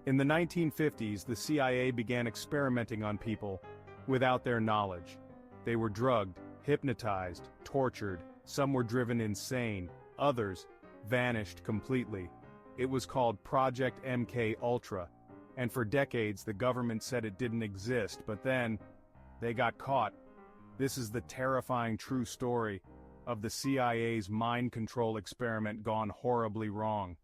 In the 1950s, the CIA began experimenting on people without their knowledge. They were drugged, hypnotized, tortured, some were driven insane, others vanished completely. It was called Project MKULTRA, and for decades the government said it didn't exist, but then they got caught. This is the terrifying true story of the CIA's mind control experiment gone horribly wrong.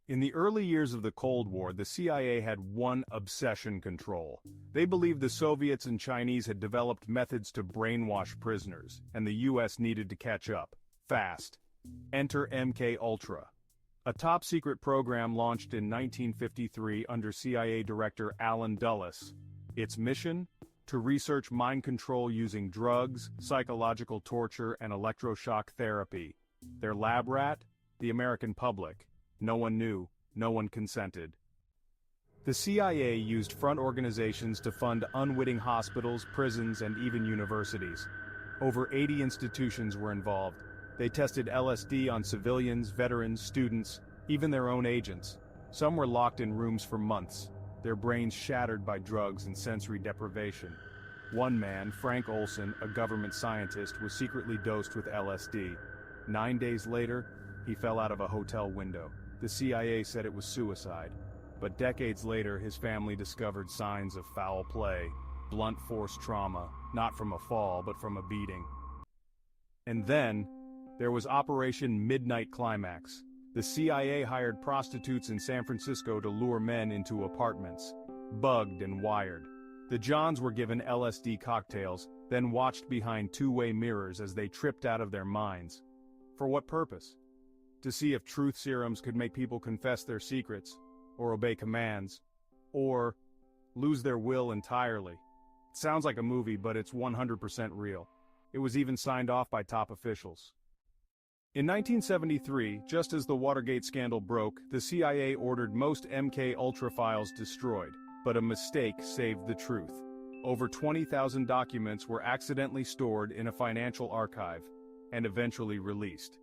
In the early years of the Cold War, the CIA had one obsession: control. They believed the Soviets and Chinese had developed methods to brainwash prisoners, and the US needed to catch up, fast. Enter MKUltra, a top-secret program launched in 1953 under CIA Director Allen Dulles. Its mission? To research mind control using drugs, psychological torture, and electroshock therapy. Their lab rat? The American public. No one knew, no one consented. The CIA used front organizations to fund unwitting hospitals, prisons, and even universities. Over 80 institutions were involved. They tested LSD on civilians, veterans, students, even their own agents. Some were locked in rooms for months, their brains shattered by drugs and sensory deprivation. One man, Frank Olson, a government scientist, was secretly dosed with LSD. 9 days later, he fell out of a hotel window. The CIA said it was suicide, but decades later his family discovered signs of foul play, blunt force trauma, not from a fall but from a beating. And then, there was Operation Midnight Climax. The CIA hired prostitutes in San Francisco to lure men into apartments, bugged and wired. The Johns were given LSD cocktails, then watched behind two-way mirrors as they tripped out of their minds. For what purpose? To see if truth serums could make people confess their secrets, or obey commands, or lose their will entirely. It sounds like a movie, but it's 100% real. It was even signed off by top officials. In 1973, just as the Watergate scandal broke, the CIA ordered most MKUltra files destroyed, but a mistake saved the truth. Over 20,000 documents were accidentally stored in a financial archive, and eventually released.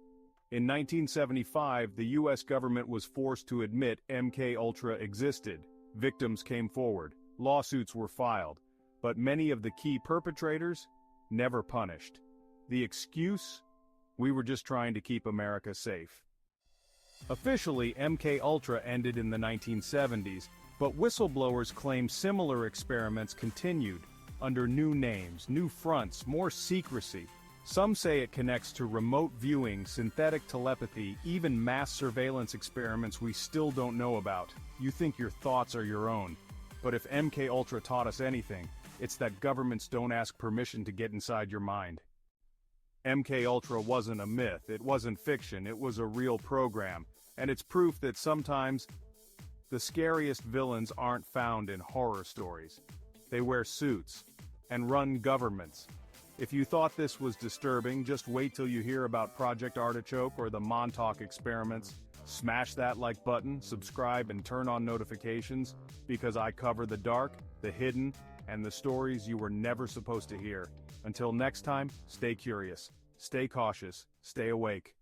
In 1975, the US government was forced to admit MKUltra existed. Victims came forward, lawsuits were filed, but many of the key perpetrators never punished. The excuse? We were just trying to keep America safe. Officially, MKUltra ended in the 1970s, but whistleblowers claim similar experiments continued, under new names, new fronts, more secrecy. Some say it connects to remote viewing, synthetic telepathy, even mass surveillance experiments we still don't know about. You think your thoughts are your own. But if MKUltra taught us anything, it's that governments don't ask permission to get inside your mind. MKUltra wasn't a myth, it wasn't fiction, it was a real program, and it's proof that sometimes the scariest villains aren't found in horror stories. They wear suits and run governments. If you thought this was disturbing, just wait till you hear about Project Artichoke or the Montauk experiments. Smash that like button, subscribe, and turn on notifications, because I cover the dark, the hidden, and the stories you were never supposed to hear. Until next time, stay curious, stay cautious, stay awake.